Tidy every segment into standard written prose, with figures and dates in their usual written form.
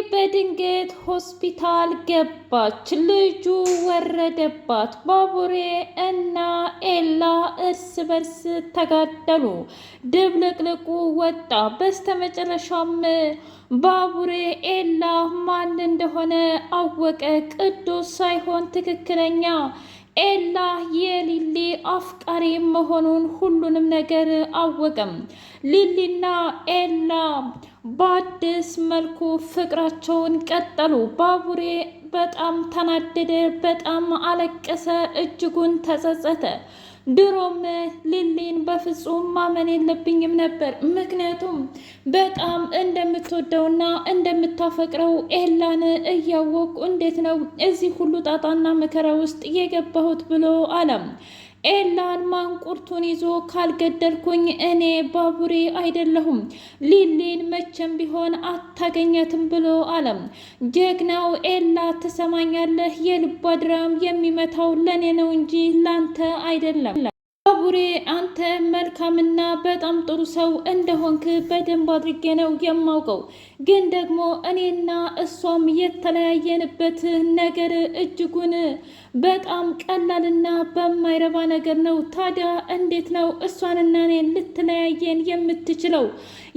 በድንገት ሆስፒታል ገባች። ልጁ ወረደባት። ባቡሬ እና ኤላ እርስ በርስ ተጋደሉ። ድብልቅልቁ ወጣ። በስተመጨረሻም ባቡሬ ኤላ ማን እንደሆነ አወቀ። ቅዱስ ሳይሆን ትክክለኛ ኤላ የሊሊ አፍቃሪ መሆኑን ሁሉንም ነገር አወቀም። ሊሊና ኤላ በአዲስ መልኩ ፍቅራቸውን ቀጠሉ። ባቡሬ በጣም ተናደደ፣ በጣም አለቀሰ፣ እጅጉን ተጸጸተ። ድሮም ሊሊን በፍጹም ማመን የለብኝም ነበር፣ ምክንያቱም በጣም እንደምትወደውና እንደምታፈቅረው ኤላን እያወቅኩ እንዴት ነው እዚህ ሁሉ ጣጣና መከራ ውስጥ የገባሁት ብሎ አለም። ኤላን ማንቁርቱን ይዞ ካልገደልኩኝ እኔ ባቡሬ አይደለሁም፣ ሊሊን መቼም ቢሆን አታገኛትም ብሎ አለም። ጀግናው ኤላ ትሰማኛለህ? የልቧ ድራም የሚመታው ለኔ ነው እንጂ ላንተ አይደለም። ባቡሬ አንተ መልካምና በጣም ጥሩ ሰው እንደሆንክ በደንብ አድርጌ ነው የማውቀው። ግን ደግሞ እኔና እሷም የተለያየንበት ነገር እጅጉን በጣም ቀላልና በማይረባ ነገር ነው። ታዲያ እንዴት ነው እሷንና እኔን ልትለያየን የምትችለው?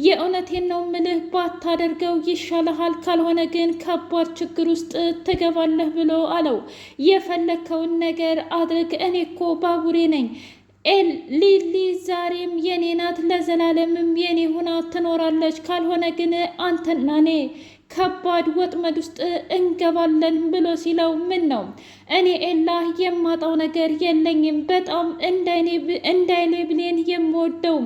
የእውነቴን ነው ምልህ፣ ባታደርገው ይሻልሃል፣ ካልሆነ ግን ከባድ ችግር ውስጥ ትገባለህ ብሎ አለው። የፈለግከውን ነገር አድርግ፣ እኔ እኮ ባቡሬ ነኝ። ሊሊ ዛሬም የኔ ናት፣ ለዘላለምም የኔ ሁና ትኖራለች። ካልሆነ ግን አንተና እኔ ከባድ ወጥመድ ውስጥ እንገባለን ብሎ ሲለው፣ ምን ነው እኔ ኤላ የማጣው ነገር የለኝም። በጣም እንዳይኔ ብሌን የምወደው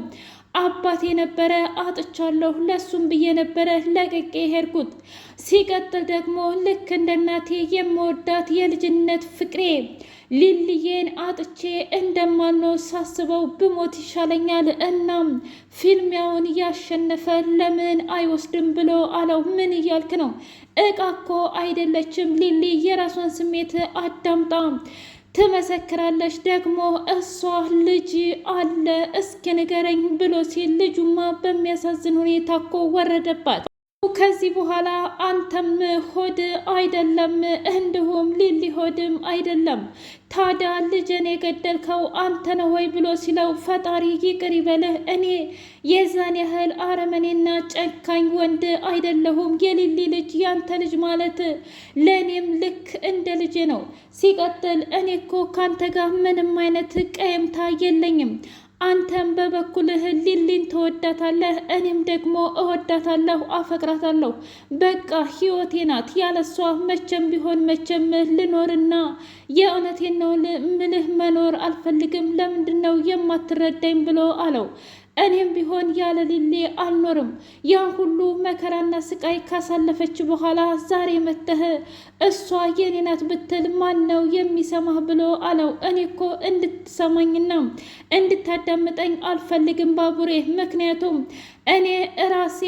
አባቴ ነበረ፣ አጥቻለሁ። ለሱም ብዬ ነበረ ለቅቄ ሄድኩት። ሲቀጥል ደግሞ ልክ እንደ እናቴ የምወዳት የልጅነት ፍቅሬ ሊልዬን አጥቼ እንደማልኖር ሳስበው ብሞት ይሻለኛል። እናም ፊልሚያውን ያሸነፈ ለምን አይወስድም ብሎ አለው። ምን እያልክ ነው? እቃ እኮ አይደለችም ሊሊ፣ የራሷን ስሜት አዳምጣ ትመሰክራለች። ደግሞ እሷ ልጅ አለ እስኪ ንገረኝ ብሎ ሲል ልጁማ በሚያሳዝን ሁኔታ እኮ ወረደባት። ከዚህ በኋላ አንተም ሆድ አይደለም እንዲሁም ሊሊ ሆድም አይደለም። ታዲያ ልጅን የገደልከው አንተ ነው ወይ ብሎ ሲለው፣ ፈጣሪ ይቅር ይበልህ፣ እኔ የዛን ያህል አረመኔና ጨካኝ ወንድ አይደለሁም። የሊሊ ልጅ ያንተ ልጅ ማለት ለእኔም ልክ እንደ ልጄ ነው። ሲቀጥል እኔ እኮ ካንተ ጋር ምንም አይነት ቀየምታ የለኝም። አንተም በበኩልህ ሊሊን ትወዳታለህ፣ እኔም ደግሞ እወዳታለሁ፣ አፈቅራታለሁ። በቃ ህይወቴ ናት። ያለሷ መቼም ቢሆን መቼም ልኖርና የእውነቴን ነው ምልህ መኖር አልፈልግም። ለምንድን ነው የማትረዳኝ ብሎ አለው። እኔም ቢሆን ያለ ሊሊ አልኖርም። ያን ሁሉ መከራና ስቃይ ካሳለፈች በኋላ ዛሬ መተህ እሷ የኔ ናት ብትል ማን ነው የሚሰማህ ብሎ አለው። እኔ እኮ እንድትሰማኝና እንድታዳምጠኝ አልፈልግም ባቡሬ፣ ምክንያቱም እኔ እራሴ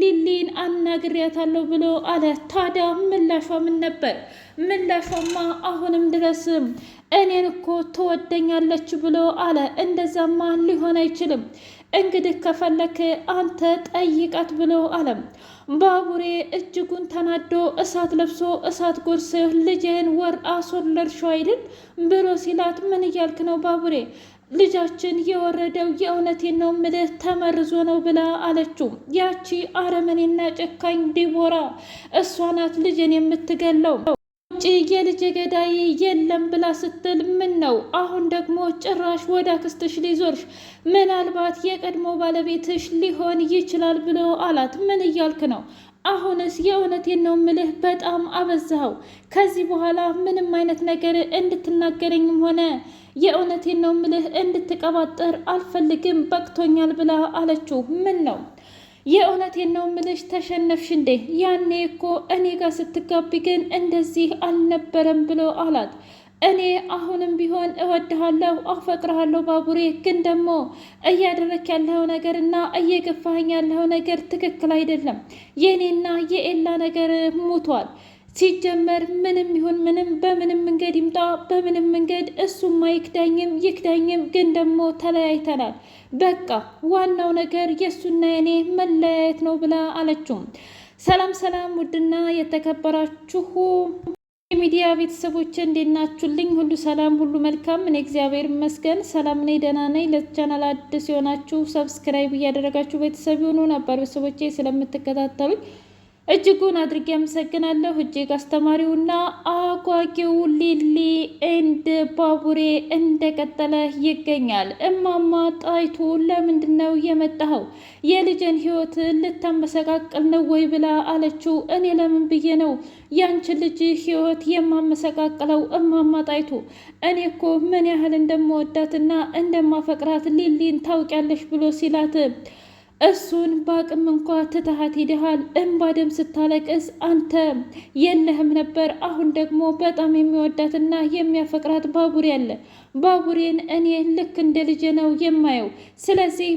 ሊሊን አናግሬያታለሁ ብሎ አለ። ታዲያ ምላሿ ምን ነበር? ምላሿማ አሁንም ድረስ እኔን እኮ ትወደኛለች ብሎ አለ። እንደዛማ ሊሆን አይችልም፣ እንግዲህ ከፈለክ አንተ ጠይቃት ብሎ አለም። ባቡሬ እጅጉን ተናዶ እሳት ለብሶ እሳት ጎርስ ልጅህን ወር አስወለድሽው አይደል ብሎ ሲላት፣ ምን እያልክ ነው ባቡሬ? ልጃችን የወረደው የእውነቴን ነው ምልህ ተመርዞ ነው ብላ አለችው። ያቺ አረመኔና ጨካኝ ዲቦራ እሷ ናት ልጅን የምትገለው። ውጭ የልጅ ገዳይ የለም ብላ ስትል፣ ምን ነው አሁን ደግሞ ጭራሽ ወደ አክስትሽ ሊዞርሽ? ምናልባት የቀድሞ ባለቤትሽ ሊሆን ይችላል ብሎ አላት። ምን እያልክ ነው? አሁንስ የእውነቴን ነው ምልህ በጣም አበዛኸው። ከዚህ በኋላ ምንም አይነት ነገር እንድትናገረኝም ሆነ የእውነቴን ነው ምልህ እንድትቀባጠር አልፈልግም፣ በቅቶኛል ብላ አለችው። ምን ነው የእውነቴን ነው ምልሽ ተሸነፍሽ እንዴ? ያኔ እኮ እኔ ጋር ስትጋቢ ግን እንደዚህ አልነበረም ብሎ አላት። እኔ አሁንም ቢሆን እወድሃለሁ፣ አፈቅርሃለሁ ባቡሬ፣ ግን ደግሞ እያደረክ ያለው ነገር እና እየገፋኸኝ ያለው ነገር ትክክል አይደለም። የእኔና የኤላ ነገር ሙቷል። ሲጀመር ምንም ይሁን ምንም በምንም መንገድ ይምጣ በምንም መንገድ እሱም ይክዳኝም ግን ደግሞ ተለያይተናል። በቃ ዋናው ነገር የእሱና የኔ መለያየት ነው ብላ አለችው። ሰላም ሰላም! ውድና የተከበራችሁ የሚዲያ ቤተሰቦች እንዴት ናችሁልኝ? ሁሉ ሰላም፣ ሁሉ መልካም። እኔ እግዚአብሔር ይመስገን ሰላም ነኝ፣ ደህና ነኝ። ለቻናል አዲስ የሆናችሁ ሰብስክራይብ እያደረጋችሁ ቤተሰብ ይሁኑ። ነባር ቤተሰቦቼ ስለምትከታተሉኝ እጅጉን አድርጌ አመሰግናለሁ። እጅግ አስተማሪውና አጓጊው ሊሊ እንደ ባቡሬ እንደቀጠለ ይገኛል። እማማ ጣይቱ ለምንድን ነው የመጣኸው? የልጅን ሕይወት ልታመሰቃቅል ነው ወይ ብላ አለችው። እኔ ለምን ብዬ ነው ያንቺ ልጅ ሕይወት የማመሰቃቅለው? እማማ ጣይቱ እኔ እኮ ምን ያህል እንደምወዳትና እንደማፈቅራት ሊሊን ታውቂያለሽ ብሎ ሲላት እሱን በአቅም እንኳ ትተሃት ሄደሃል። እንባ ደም ስታለቅስ አንተ የለህም ነበር። አሁን ደግሞ በጣም የሚወዳትና የሚያፈቅራት ባቡሬ አለ። ባቡሬን እኔ ልክ እንደ ልጄ ነው የማየው። ስለዚህ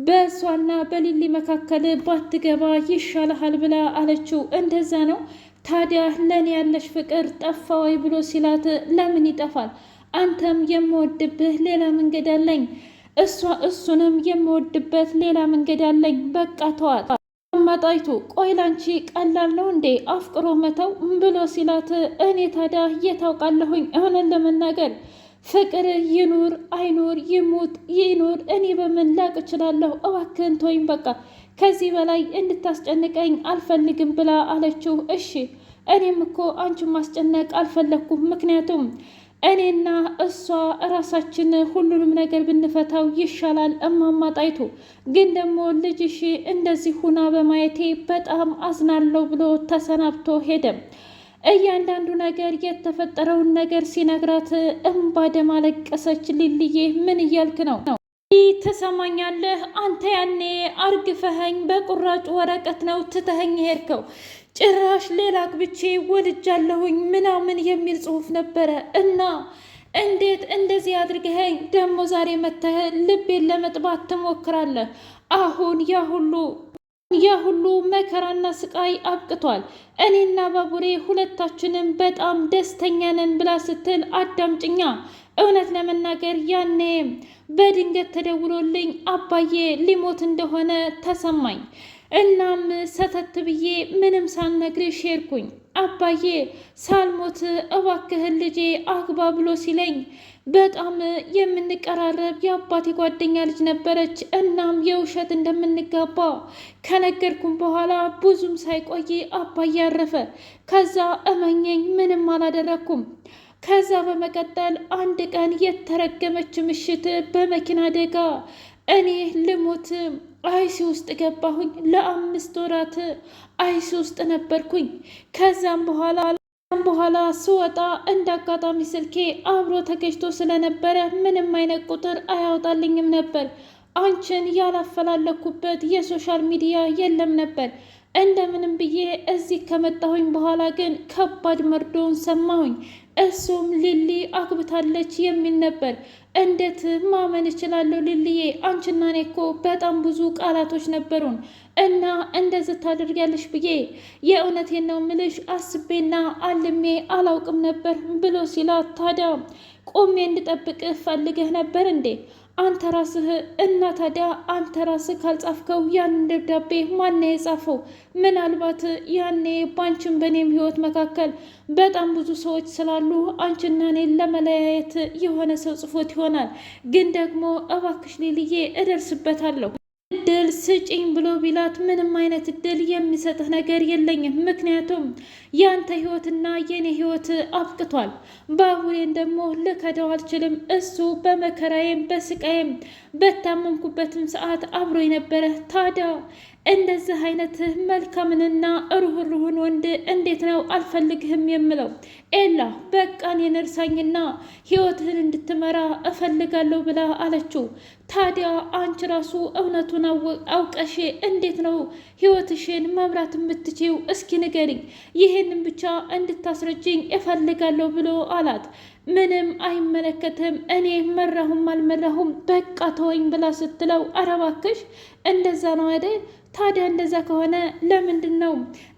በእሷና በሊሊ መካከል ባትገባ ይሻልሃል ብላ አለችው። እንደዛ ነው ታዲያ ለእኔ ያለሽ ፍቅር ጠፋ ወይ ብሎ ሲላት ለምን ይጠፋል? አንተም የምወድብህ ሌላ መንገድ አለኝ፣ እሱንም የምወድበት ሌላ መንገድ አለኝ። በቃ ተዋት። አማጣይቱ ቆይ ላንቺ ቀላል ነው እንዴ አፍቅሮ መተው ብሎ ሲላት እኔ ታዲያ እየታውቃለሁኝ እሆነን ለመናገር ፍቅር ይኑር አይኑር ይሙት ይኑር እኔ በምን ላቅ እችላለሁ? እባክህን ተወኝ፣ በቃ ከዚህ በላይ እንድታስጨንቀኝ አልፈልግም ብላ አለችው። እሺ እኔም እኮ አንቺን ማስጨነቅ አልፈለግኩም፣ ምክንያቱም እኔና እሷ እራሳችን ሁሉንም ነገር ብንፈታው ይሻላል። እማማ ጣይቱ ግን ደግሞ ልጅሽ እንደዚህ ሁና በማየቴ በጣም አዝናለሁ ብሎ ተሰናብቶ ሄደም። እያንዳንዱ ነገር የተፈጠረውን ነገር ሲነግራት እምባ ደም አለቀሰች። ሊልዬ ምን እያልክ ነው? ትሰማኛለህ? አንተ ያኔ አርግፈኸኝ በቁራጭ ወረቀት ነው ትተኸኝ ሄድከው። ጭራሽ ሌላ አግብቼ ወልጃለሁኝ ምናምን የሚል ጽሑፍ ነበረ እና እንዴት እንደዚህ አድርገኸኝ ደግሞ ዛሬ መተህ ልቤን ለመጥባት ትሞክራለህ? አሁን ያ ሁሉ መከራና ስቃይ አብቅቷል። እኔና ባቡሬ ሁለታችንም በጣም ደስተኛ ነን ብላ ስትል አዳምጭኛ። እውነት ለመናገር ያኔ በድንገት ተደውሎልኝ አባዬ ሊሞት እንደሆነ ተሰማኝ። እናም ሰተት ብዬ ምንም ሳልነግርሽ ሄድኩኝ። አባዬ ሳልሞት እባክህን ልጄ አግባ ብሎ ሲለኝ በጣም የምንቀራረብ የአባቴ ጓደኛ ልጅ ነበረች። እናም የውሸት እንደምንጋባ ከነገርኩም በኋላ ብዙም ሳይቆይ አባዬ አረፈ። ከዛ እመኘኝ ምንም አላደረግኩም። ከዛ በመቀጠል አንድ ቀን የተረገመች ምሽት በመኪና አደጋ እኔ ልሞት አይሲ ውስጥ ገባሁኝ። ለ5 ወራት አይሲ ውስጥ ነበርኩኝ። ከዛም በኋላ ስወጣ እንደ አጋጣሚ ስልኬ አብሮ ተገጭቶ ስለነበረ ምንም አይነት ቁጥር አያወጣልኝም ነበር። አንቺን ያላፈላለኩበት የሶሻል ሚዲያ የለም ነበር። እንደምንም ብዬ እዚህ ከመጣሁኝ በኋላ ግን ከባድ መርዶውን ሰማሁኝ። እሱም ሊሊ አግብታለች የሚል ነበር። እንዴት ማመን እችላለሁ? ሊሊዬ አንቺና እኔ እኮ በጣም ብዙ ቃላቶች ነበሩን እና እንደዚህ ታደርጊያለሽ ብዬ የእውነቴን ነው ምልሽ አስቤና አልሜ አላውቅም ነበር ብሎ ሲላት ታዲያ ቆሜ እንድጠብቅህ ፈልገህ ነበር እንዴ አንተ ራስህ? እና ታዲያ አንተ ራስህ ካልጻፍከው ያንን ደብዳቤ ማን የጻፈው? ምናልባት ያኔ ባንቺን በእኔም ህይወት መካከል በጣም ብዙ ሰዎች ስላሉ አንቺና እኔን ለመለያየት የሆነ ሰው ጽፎት ይሆናል። ግን ደግሞ እባክሽ ሊልዬ እደርስበታለሁ እድል ስጭኝ ብሎ ቢላት ምንም አይነት እድል የሚሰጥህ ነገር የለኝም። ምክንያቱም ያንተ ህይወትና የኔ ህይወት አብቅቷል። ባቡሬን ደግሞ ልከደው አልችልም። እሱ በመከራዬም በስቃዬም በታመምኩበትም ሰዓት አብሮ የነበረ ታዲያ እንደዚህ አይነት መልካምንና ሩህሩህን ወንድ እንዴት ነው አልፈልግህም የምለው? ኤላ በቃ እኔን እርሳኝና ህይወትህን እንድትመራ እፈልጋለሁ ብላ አለችው። ታዲያ አንቺ ራሱ እውነቱን አውቀሽ እንዴት ነው ህይወትሽን መምራት የምትችይው? እስኪ ንገሪኝ፣ ይህንን ብቻ እንድታስረጅኝ እፈልጋለሁ ብሎ አላት። ምንም አይመለከትም፣ እኔ መራሁም አልመራሁም በቃ ተወኝ ብላ ስትለው ኧረ እባክሽ እንደዛ ነው አይደል? ታዲያ እንደዛ ከሆነ ለምንድን ነው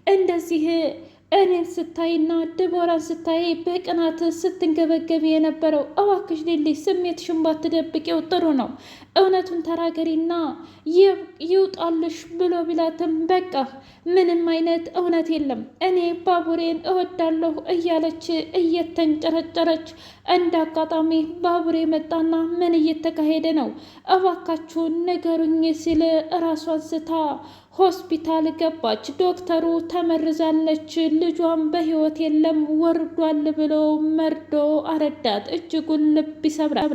እንደዚህ እኔን ስታይና ድቦራን ስታይ በቅናት ስትንገበገብ የነበረው? እባክሽ ሊሊ ስሜትሽን ባትደብቂው ጥሩ ነው። እውነቱን ተናገሪና ይውጣልሽ ብሎ ቢላትም በቃ ምንም አይነት እውነት የለም እኔ ባቡሬን እወዳለሁ እያለች እየተንጨረጨረች እንደ አጋጣሚ ባቡሬ መጣና ምን እየተካሄደ ነው እባካችሁን ንገሩኝ ሲል ራሷን ስታ ሆስፒታል ገባች። ዶክተሩ ተመርዛለች፣ ልጇን በህይወት የለም ወርዷል ብሎ መርዶ አረዳት። እጅጉን ልብ ይሰብራል።